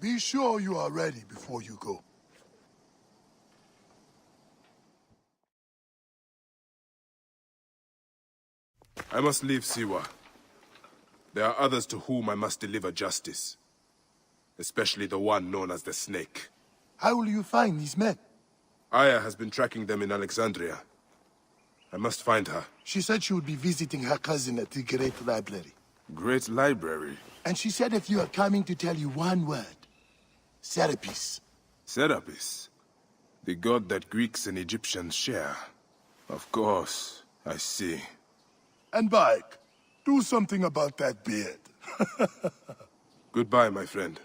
Be sure you are ready before you go. I must leave Siwa. There are others to whom I must deliver justice. Especially the one known as the Snake. How will you find these men? Aya has been tracking them in Alexandria. I must find her. She said she would be visiting her cousin at the Great Library. Great Library? And she said if you are coming to tell you one word. Serapis. Serapis? The god that Greeks and Egyptians share. Of course, I see. And Bike, do something about that beard. Goodbye, my friend.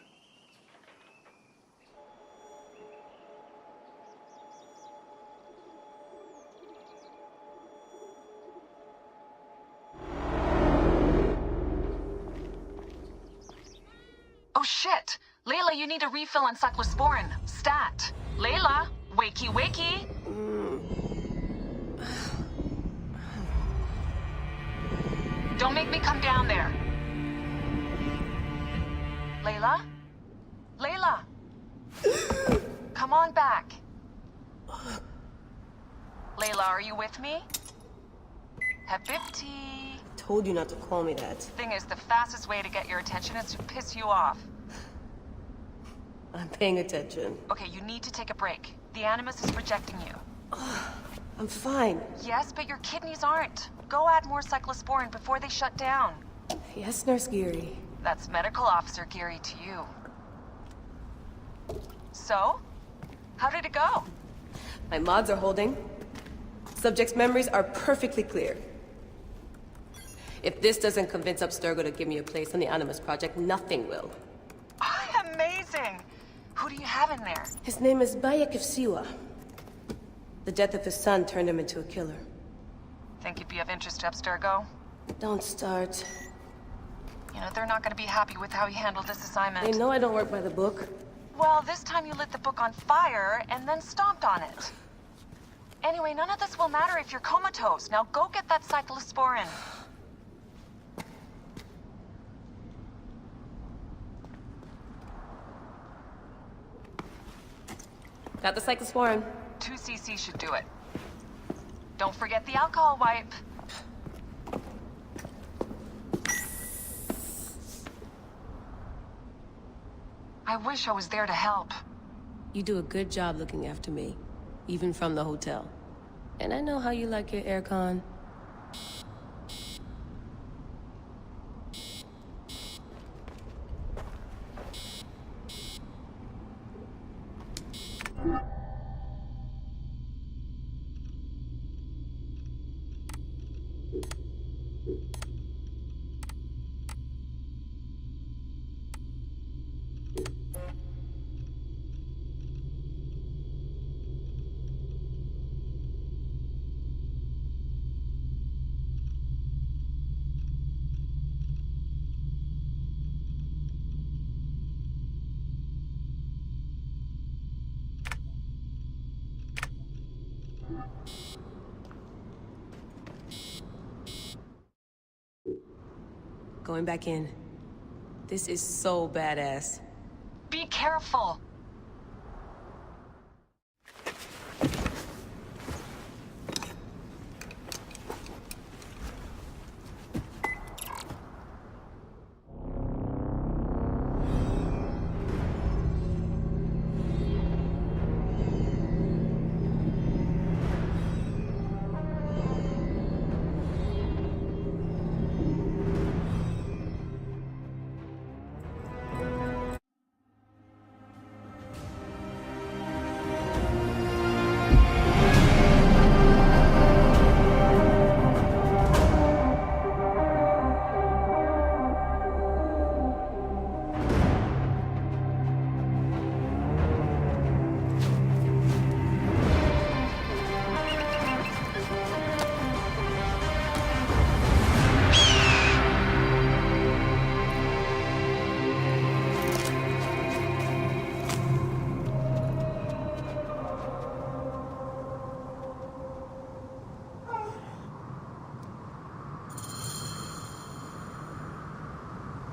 Oh shit! Layla, you need a refill on cyclosporin. Stat. Layla, wakey wakey! Don't make me come down there. Layla? Layla! Come on back. Layla, are you with me? Habibti. Told you not to call me that. Thing is, the fastest way to get your attention is to piss you off. I'm paying attention. Okay, you need to take a break. The Animus is rejecting you. I'm fine. Yes, but your kidneys aren't. Go add more cyclosporin before they shut down. Yes, Nurse Geary. That's Medical Officer Geary to you. So? How did it go? My mods are holding. Subject's memories are perfectly clear. If this doesn't convince Abstergo to give me a place on the Animus Project, nothing will. Amazing! Who do you have in there? His name is Bayek of Siwa. The death of his son turned him into a killer. Think you'd be of interest to Abstergo? Don't start. You know, they're not gonna be happy with how he handled this assignment. They know I don't work by the book. Well, this time you lit the book on fire and then stomped on it. Anyway, none of this will matter if you're comatose. Now go get that cyclosporin. Got the cyclosporin. 2 cc should do it. Don't forget the alcohol wipe. I wish I was there to help. You do a good job looking after me, even from the hotel. And I know how you like your aircon. Going back in. This is so badass. Be careful.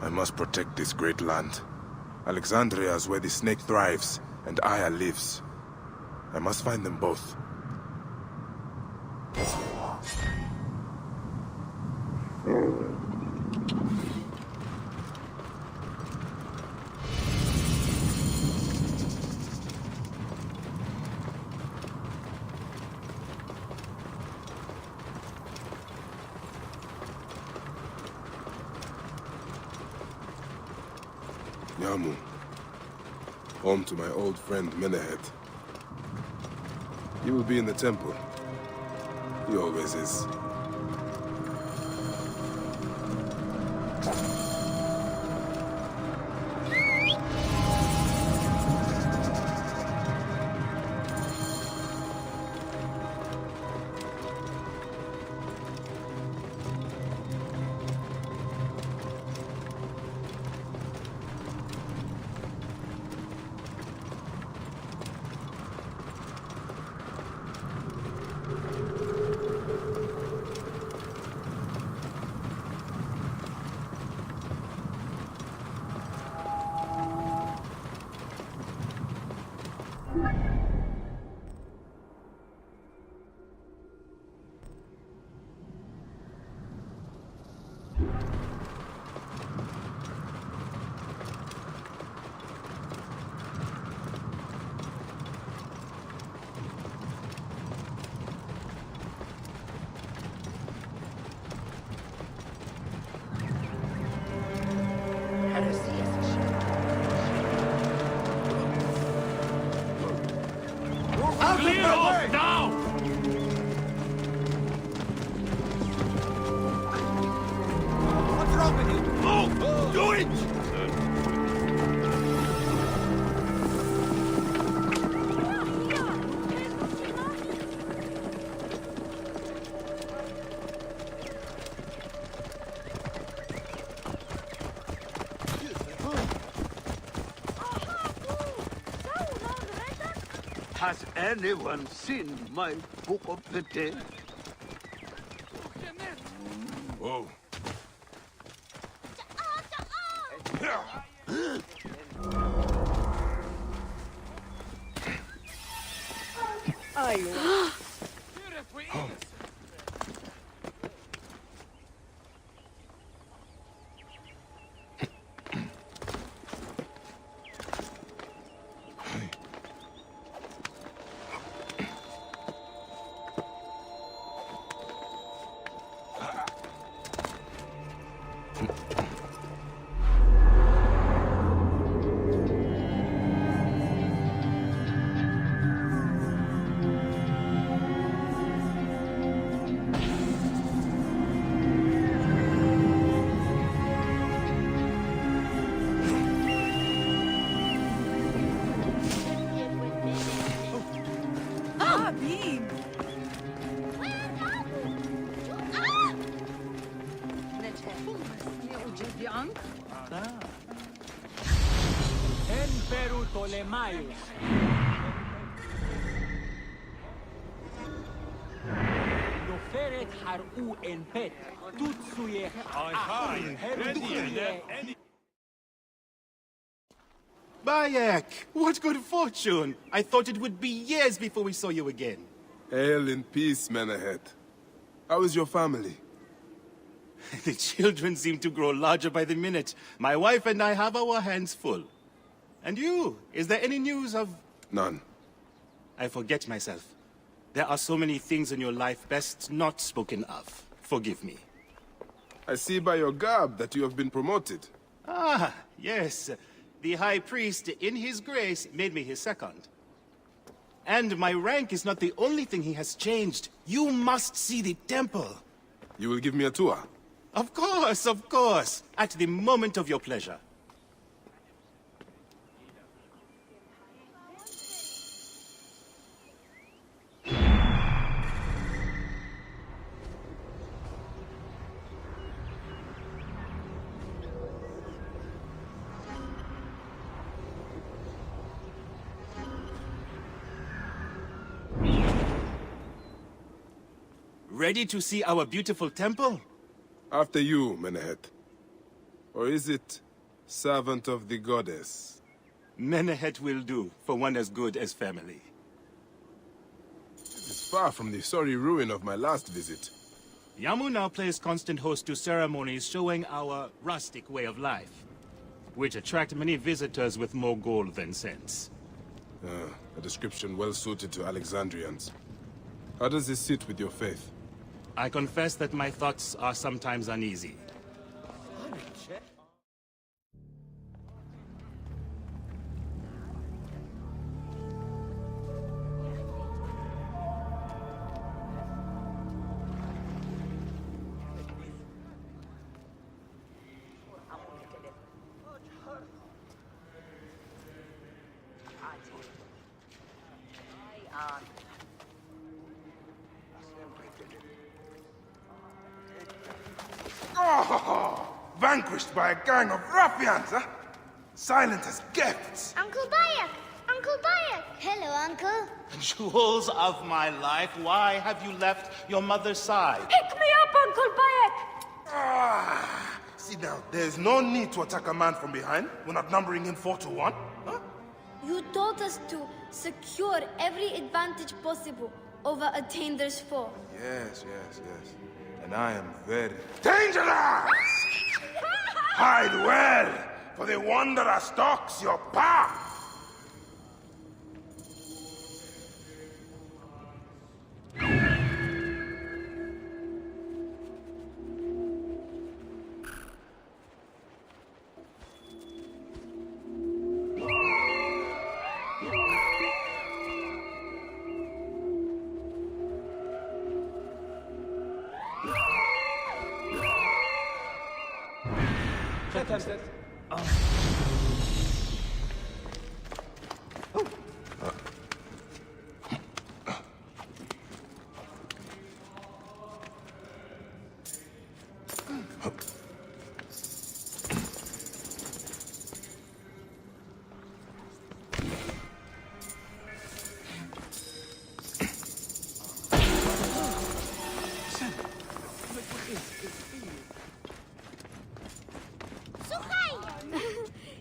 I must protect this great land. Alexandria is where the snake thrives, and Aya lives. I must find them both. Yamu. Home to my old friend Menehet. He will be in the temple. He always is. Clear off now! What's wrong with you? Move! Do it! Has anyone seen my Book of the Dead? Whoa. Bayek, what good fortune! I thought it would be years before we saw you again. Hail in peace, Menehet. How is your family? The children seem to grow larger by the minute. My wife and I have our hands full. And you, is there any news of... None. I forget myself. There are so many things in your life best not spoken of. Forgive me. I see by your garb that you have been promoted. Ah, yes. The High Priest, in his grace, made me his second. And my rank is not the only thing he has changed. You must see the temple. You will give me a tour? Of course, of course. At the moment of your pleasure. Ready to see our beautiful temple? After you, Menehet. Or is it Servant of the goddess. Menehet will do, for one as good as family. This is far from the sorry ruin of my last visit. Yamu now plays constant host to ceremonies showing our rustic way of life, which attract many visitors with more gold than sense. A description well suited to Alexandrians. How does this sit with your faith? I confess that my thoughts are sometimes uneasy. Oh, vanquished by a gang of ruffians, huh? Silent as gifts. Uncle Bayek! Uncle Bayek! Hello, Uncle. Jewels of my life, why have you left your mother's side? Pick me up, Uncle Bayek! Ah, see now, there's no need to attack a man from behind. We're not numbering him 4 to 1. Huh? You told us to secure every advantage possible over a Tander's foe. Yes. And I am very dangerous! Hide well, for the wanderer stalks your path!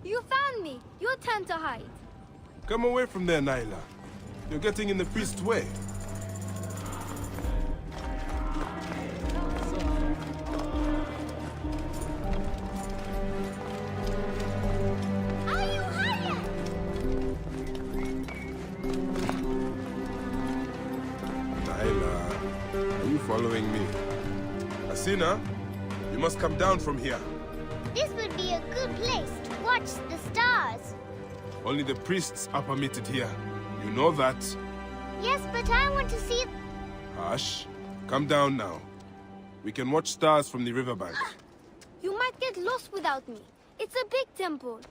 You found me. Your turn to hide. Come away from there, Naila. You're getting in the priest's way. Are you hiding? Naila, are you following me? Asina, you must come down from here. This would be a good place to watch the stars. Only the priests are permitted here. You know that. Yes, but I want to see... Hush. Come down now. We can watch stars from the riverbank. You might get lost without me. It's a big temple.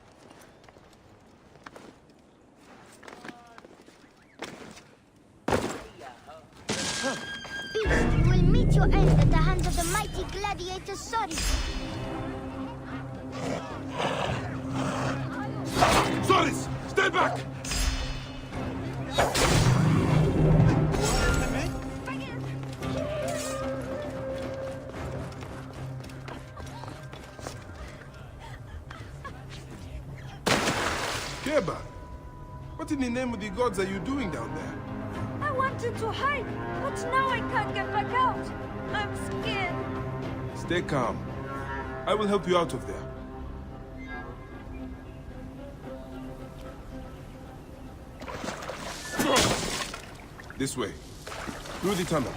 Beast, you will meet your end at the hands of the mighty gladiator Soris. Soris! Stay back! Keba, what in the name of the gods are you doing down there? I wanted to hide, but now I can't get back out. I'm scared. Stay calm. I will help you out of there. This way. Through the tunnel.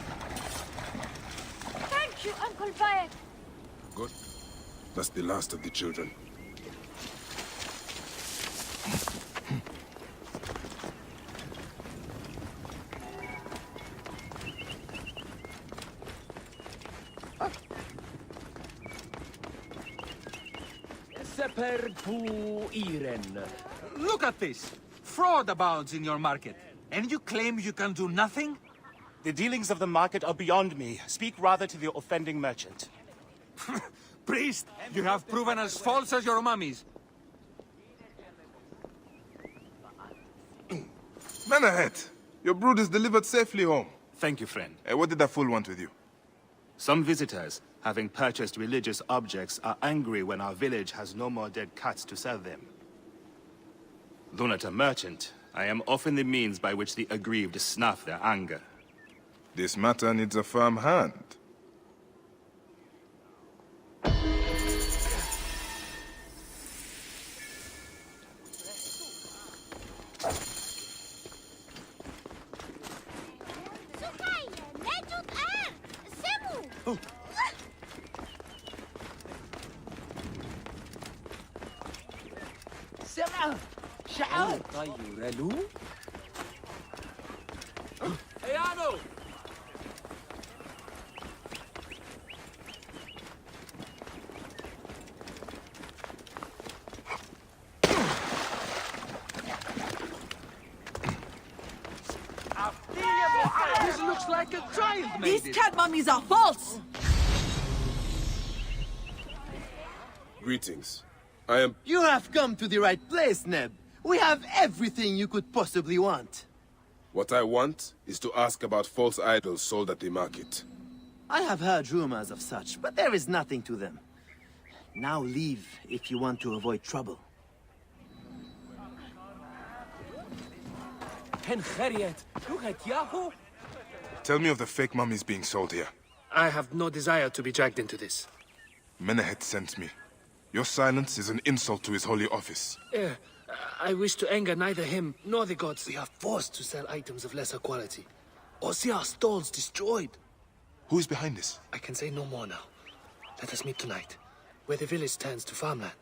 Thank you, Uncle Bayek. Good. That's the last of the children. Look at this! Fraud abounds in your market. And you claim you can do nothing? The dealings of the market are beyond me. Speak rather to the offending merchant. Priest, you have proven as false as your mummies. Man ahead. Your brood is delivered safely home. Thank you, friend. What did that fool want with you? Some visitors having purchased religious objects, are angry when our village has no more dead cats to sell them. Though not a merchant, I am often the means by which the aggrieved snuff their anger. This matter needs a firm hand. Yamu! This looks like a child made These cat mummies are false! Greetings. I am... You have come to the right place, Neb. We have everything you could possibly want. What I want is to ask about false idols sold at the market. I have heard rumors of such, but there is nothing to them. Now leave if you want to avoid trouble. Tell me of the fake mummies being sold here. I have no desire to be dragged into this. Menehet sent me. Your silence is an insult to his holy office. I wish to anger neither him nor the gods. We are forced to sell items of lesser quality, or see our stalls destroyed. Who is behind this? I can say no more now. Let us meet tonight, where the village turns to farmland.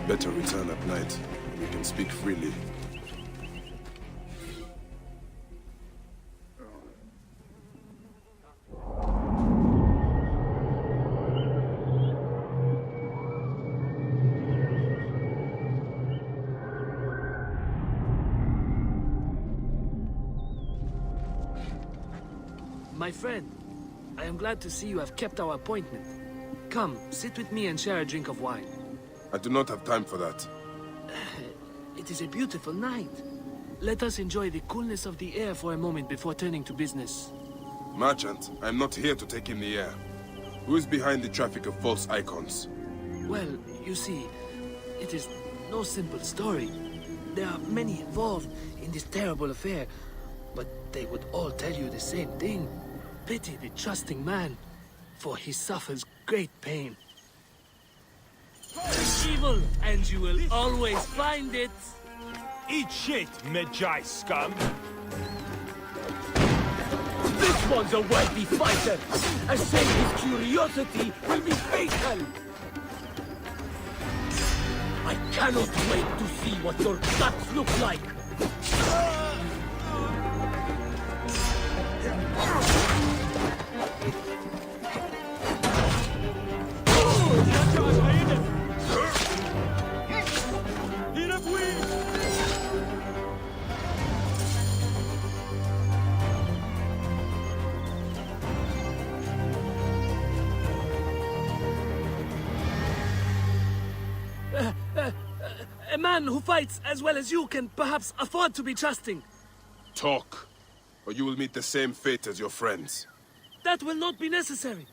Better return at night. We can speak freely. My friend, I am glad to see you have kept our appointment. Come, sit with me and share a drink of wine. I do not have time for that. It is a beautiful night. Let us enjoy the coolness of the air for a moment before turning to business. Merchant, I am not here to take in the air. Who is behind the traffic of false icons? Well, you see, it is no simple story. There are many involved in this terrible affair, but they would all tell you the same thing. Pity the trusting man, for he suffers great pain. Evil, and you will always find it. Eat shit, Medjai scum! This one's a wealthy fighter! I say his curiosity will be fatal! I cannot wait to see what your guts look like! A man who fights as well as you can perhaps afford to be trusting. Talk, or you will meet the same fate as your friends. That will not be necessary.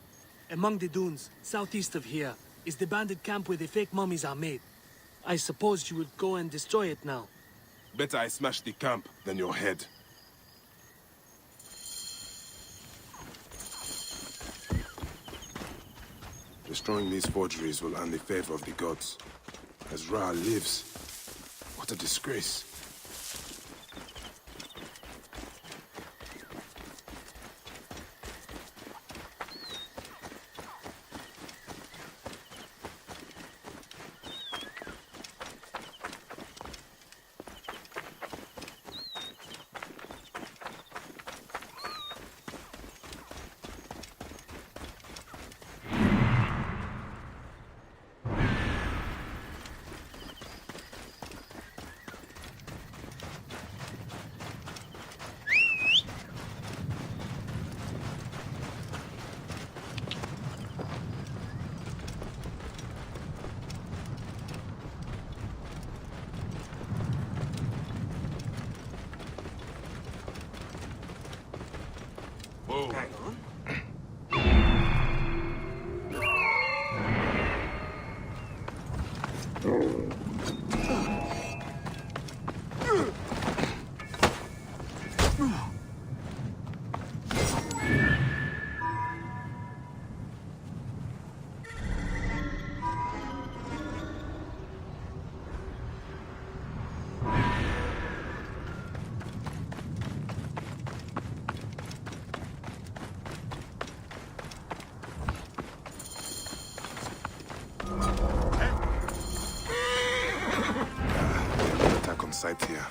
Among the dunes, southeast of here, is the bandit camp where the fake mummies are made. I suppose you would go and destroy it now. Better I smash the camp than your head. Destroying these forgeries will earn the favor of the gods. As Ra lives. What a disgrace. Whoa. Hang on. Attack on sight here.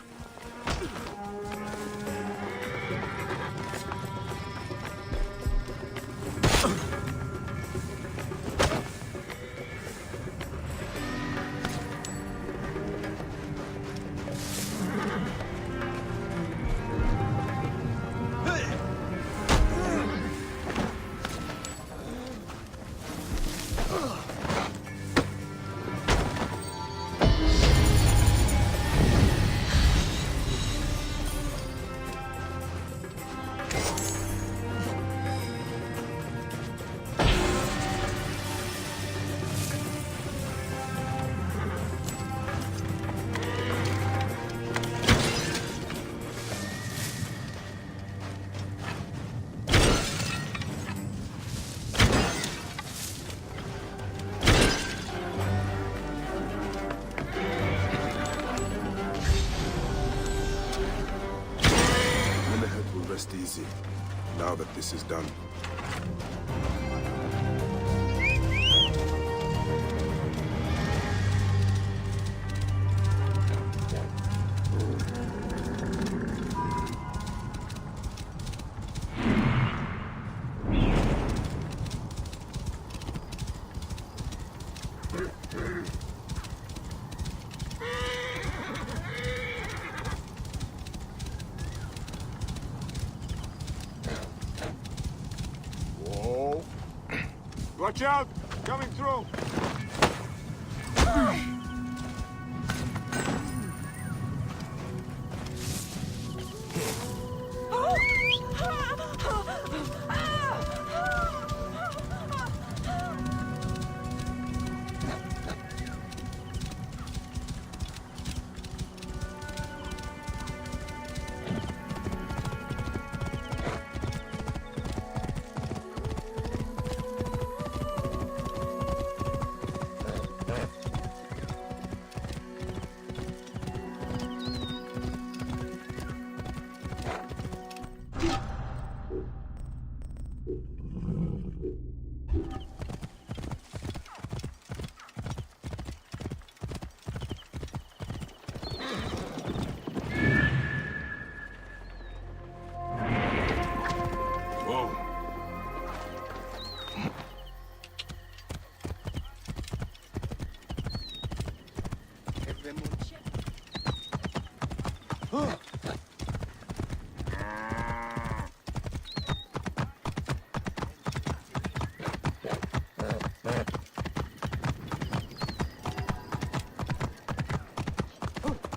Rest easy, now that this is done. Watch out! Coming through!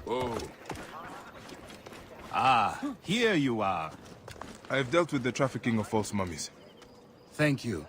Whoa. Ah, here you are. I've dealt with the trafficking of false mummies. Thank you.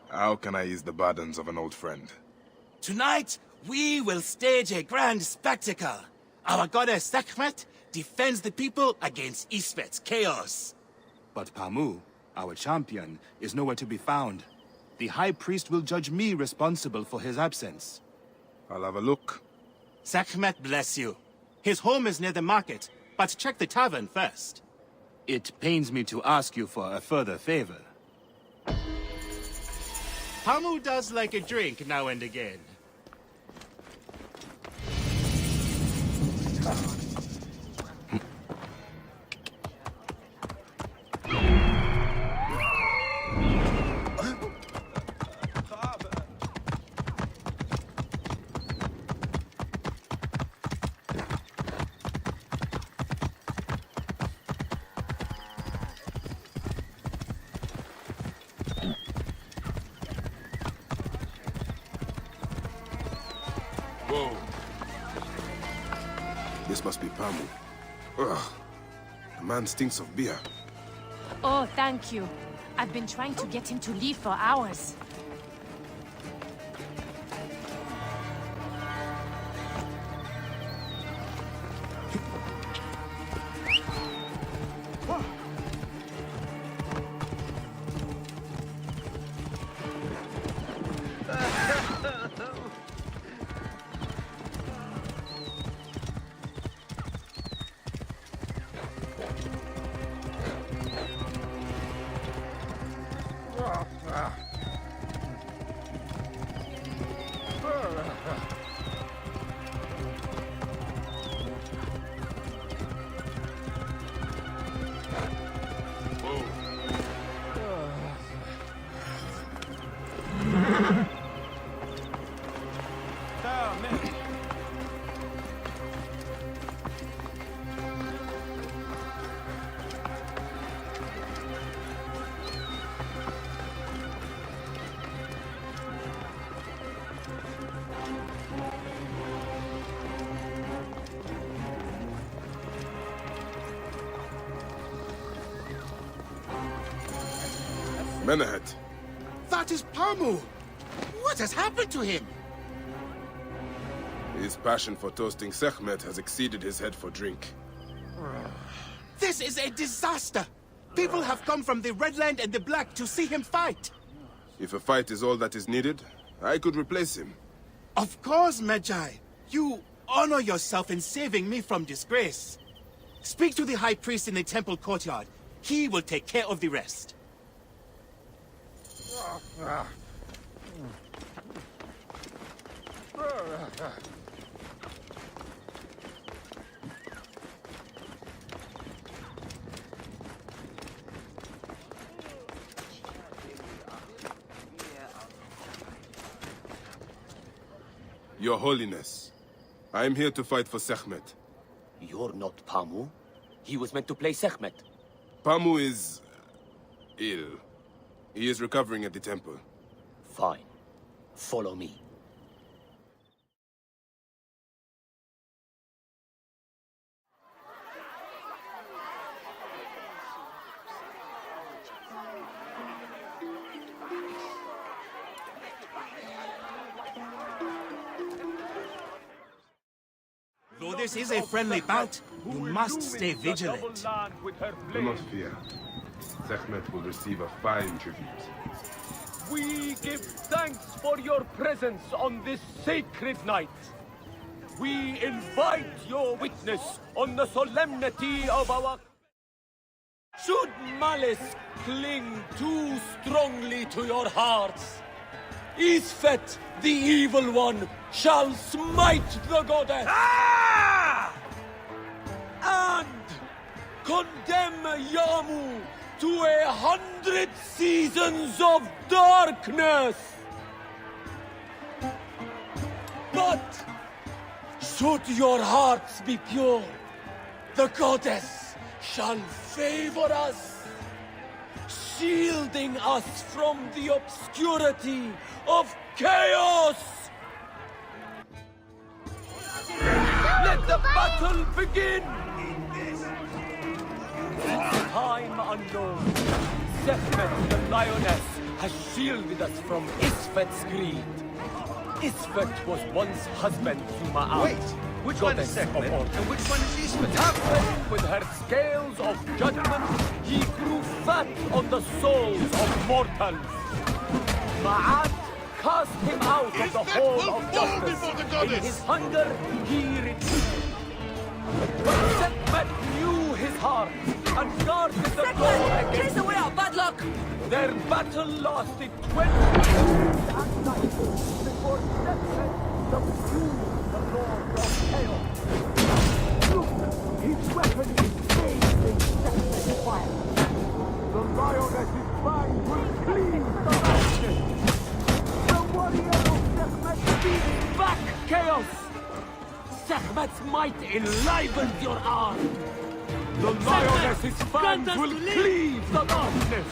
How can I ease the burdens of an old friend? Tonight, we will stage a grand spectacle. Our goddess Sekhmet defends the people against Isfet's chaos. But Pamu, our champion, is nowhere to be found. The High Priest will judge me responsible for his absence. I'll have a look. Sekhmet bless you. His home is near the market, but check the tavern first. It pains me to ask you for a further favor. Pamu does like a drink now and again. Whoa. This must be Pamu. Ugh. The man stinks of beer. Oh, thank you. I've been trying to get him to leave for hours. Menahet. That is Pamu! What has happened to him? His passion for toasting Sekhmet has exceeded his head for drink. This is a disaster! People have come from the Red Land and the Black to see him fight! If a fight is all that is needed, I could replace him. Of course, Magi. You honor yourself in saving me from disgrace. Speak to the High Priest in the temple courtyard. He will take care of the rest. Your Holiness, I am here to fight for Sekhmet. You're not Pamu. He was meant to play Sekhmet. Pamu is ill. He is recovering at the temple. Fine. Follow me. Though this is a friendly bout, you must stay vigilant. Do not fear. Sekhmet will receive a fine tribute. We give thanks for your presence on this sacred night. We invite your witness on the solemnity of our... Should malice cling too strongly to your hearts, Isfet, the evil one, shall smite the goddess. And condemn Yamu to 100 seasons of darkness. But should your hearts be pure, the goddess shall favor us, shielding us from the obscurity of chaos. Let the battle begin! In time unknown, Sekhmet, the lioness, has shielded us from Isfet's greed. Isfet was once husband to Ma'at. Wait, which one is Sekhmet and which one is Isfet? Halfway with her scales of judgment, he grew fat on the souls of mortals. Ma'at cast him out of the hall of justice. In his hunger, he retreated. But Sekhmet knew his heart and guarded the door against chase away our bad luck! Their battle lasted 20 years and nights before Sekhmet subdued the Lord of Chaos. Look, his weapon is bathed in Sekhmet's fire. The lioness's fangs will cleave the darkness. The warrior of Sekhmet beats back chaos. Sekhmet's might enlivens your arm. The lioness's fangs will cleave the darkness.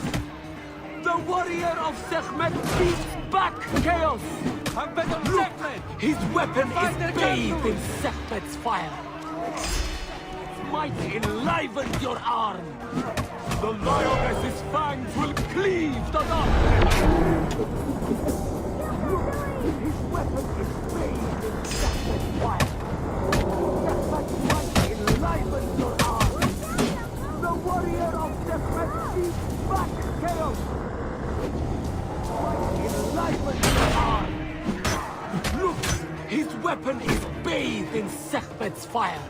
The warrior of Sekhmet beats back chaos. Look, his weapon is bathed in Sekhmet's fire. Its might enlivens your arm. The lioness's fangs will cleave the darkness. Look, his weapon is bathed in Sekhmet's fire. Sekhmet's might enlivens your arm. The warrior of Sekhmet beats back chaos. Enliven your arm. Look, his weapon is bathed in Sekhmet's fire.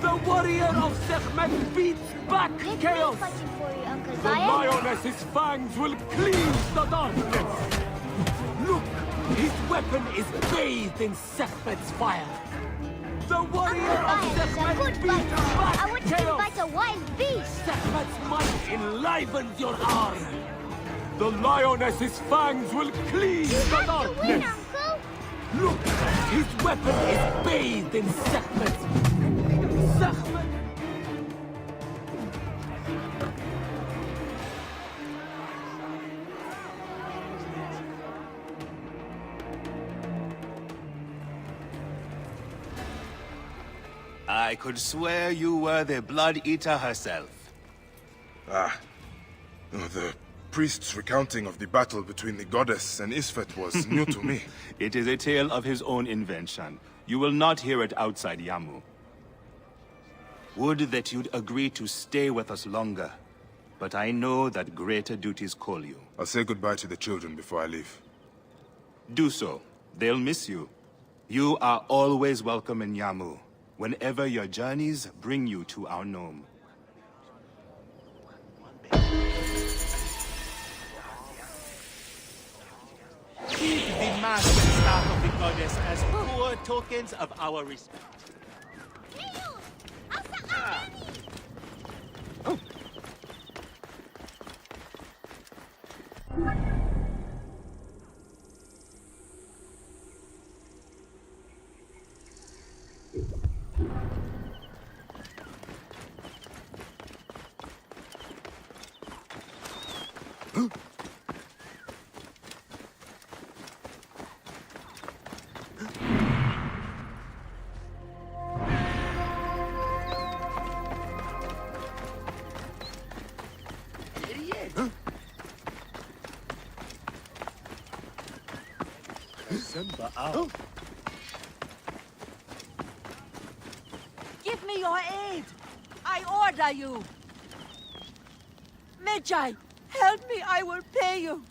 The warrior of Sekhmet beats back chaos. The lioness's fangs will cleave the darkness. Look, his weapon is bathed in Sekhmet's fire. The warrior of Sekhmet beats back chaos. Fight a wild beast. Sekhmet's might enlivens your arm. The lioness's fangs will cleave the darkness. Look, his weapon is bathed in Sekhmet's. Sekhmet. I could swear you were the Blood Eater herself. Ah. The priest's recounting of the battle between the goddess and Isfet was new to me. It is a tale of his own invention. You will not hear it outside Yamu. Would that you'd agree to stay with us longer. But I know that greater duties call you. I'll say goodbye to the children before I leave. Do so. They'll miss you. You are always welcome in Yamu, whenever your journeys bring you to our gnome. Keep the mask and staff of the goddess as poor tokens of our respect. Give me your aid! I order you! Magi, help me, I will pay you!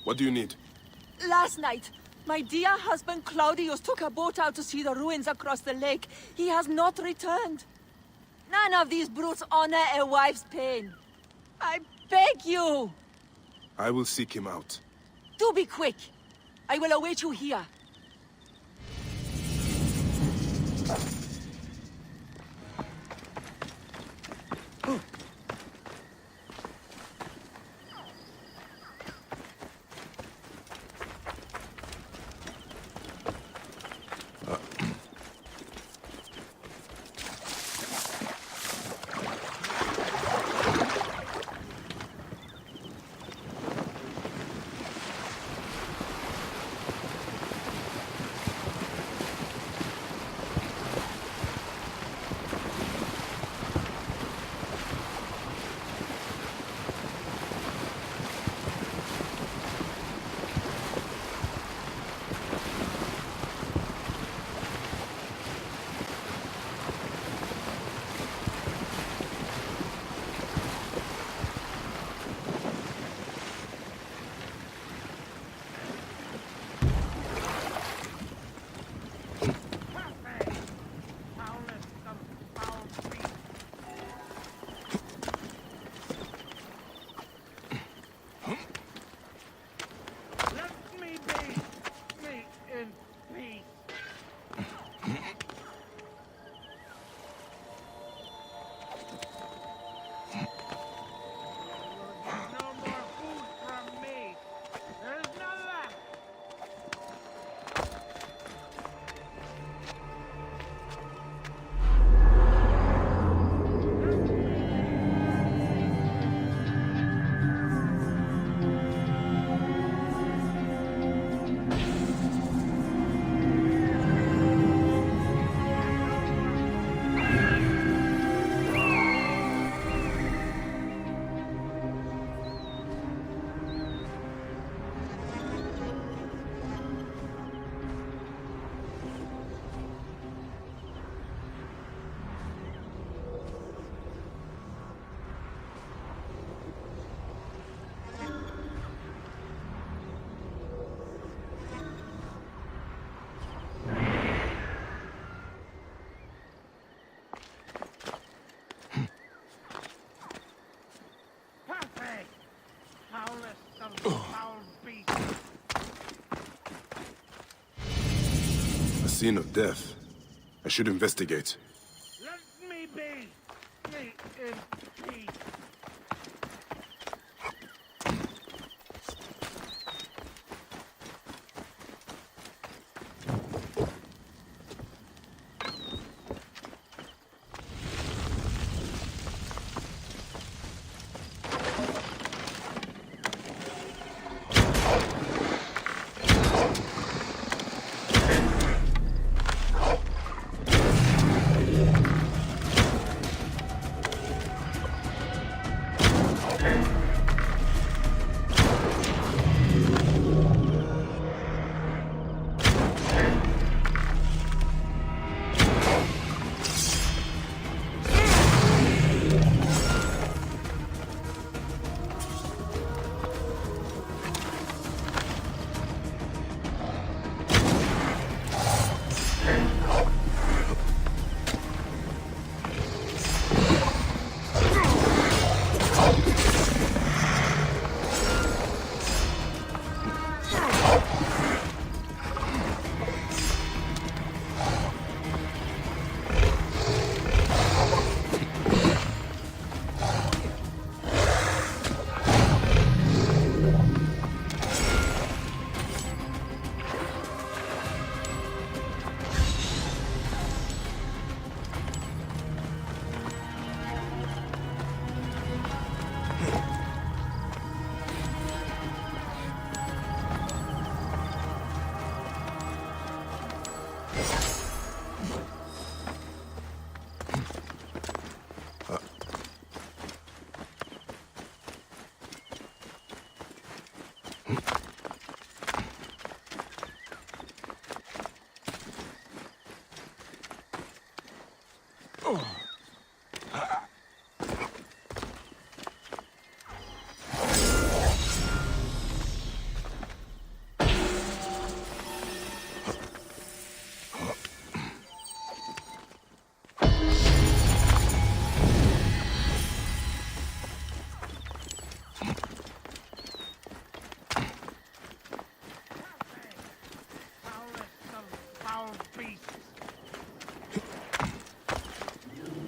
What do you need? Last night, my dear husband Claudius took a boat out to see the ruins across the lake. He has not returned. None of these brutes honor a wife's pain. I beg you! I will seek him out. Do be quick. I will await you here. scene of death. I should investigate. Let me be! Me in peace!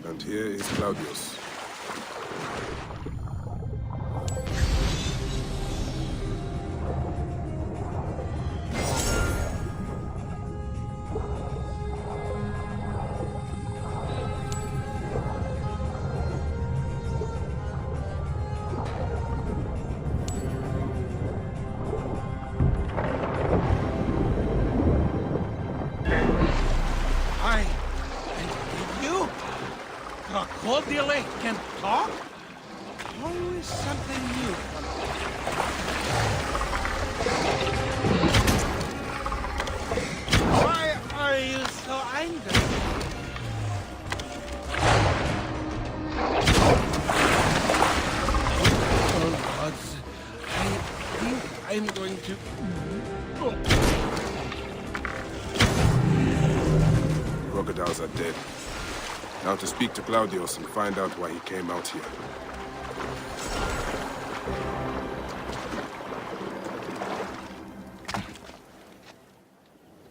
And here is Claudius. Cordially can talk? Always something new. Why are you so angry? Oh, gods. I think I'm going to... Crocodiles are dead. Now to speak to Claudius and find out why he came out here.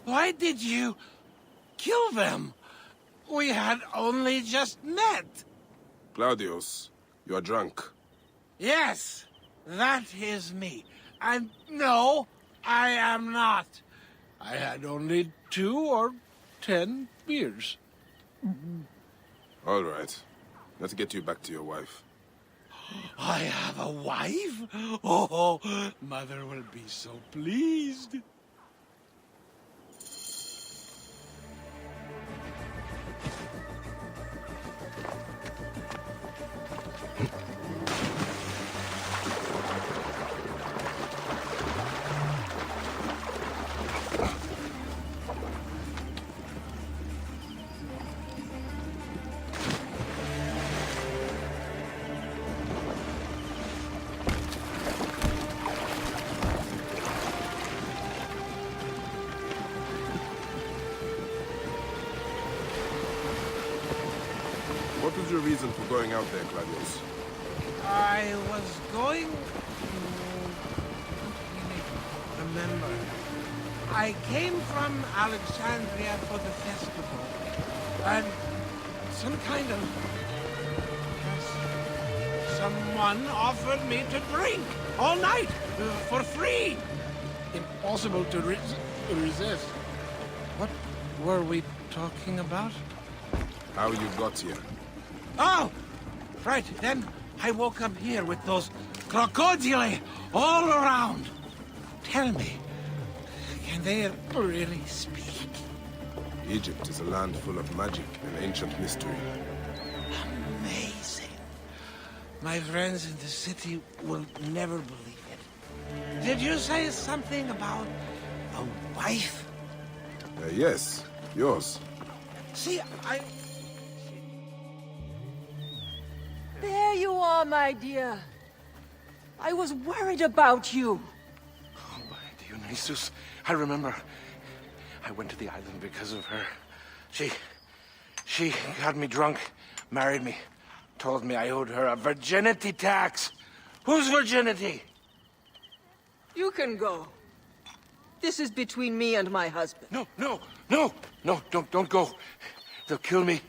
Why did you kill them? We had only just met. Claudius, you are drunk. Yes, that is me. And no, I am not. I had only 2 or 10 beers. All right. Let's get you back to your wife. I have a wife? Oh, Mother will be so pleased. What was your reason for going out there, Claudius? I was going to... remember. I came from Alexandria for the festival, and some kind of... yes, someone offered me to drink all night for free. Impossible to resist. What were we talking about? How you got here? Oh! Right, then I woke up here with those crocodili all around. Tell me, can they really speak? Egypt is a land full of magic and ancient mystery. Amazing. My friends in the city will never believe it. Did you say something about a wife? Yes, yours. See, There you are, my dear. I was worried about you. Oh, my Dionysus. I remember. I went to the island because of her. She got me drunk, married me, told me I owed her a virginity tax. Whose virginity? You can go. This is between me and my husband. No, don't go. They'll kill me.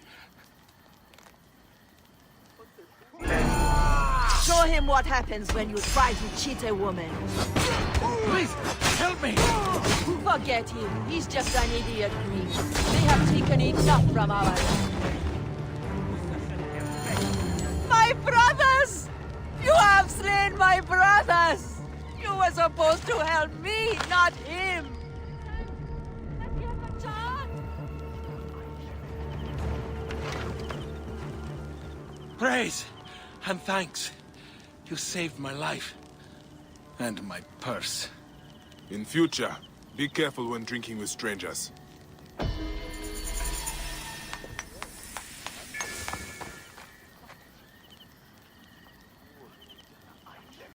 Show him what happens when you try to cheat a woman. Please, help me! Forget him. He's just an idiot Greek. They have taken enough from our land. My brothers! You have slain my brothers! You were supposed to help me, not him! Praise and thanks. You saved my life. And my purse. In future, be careful when drinking with strangers.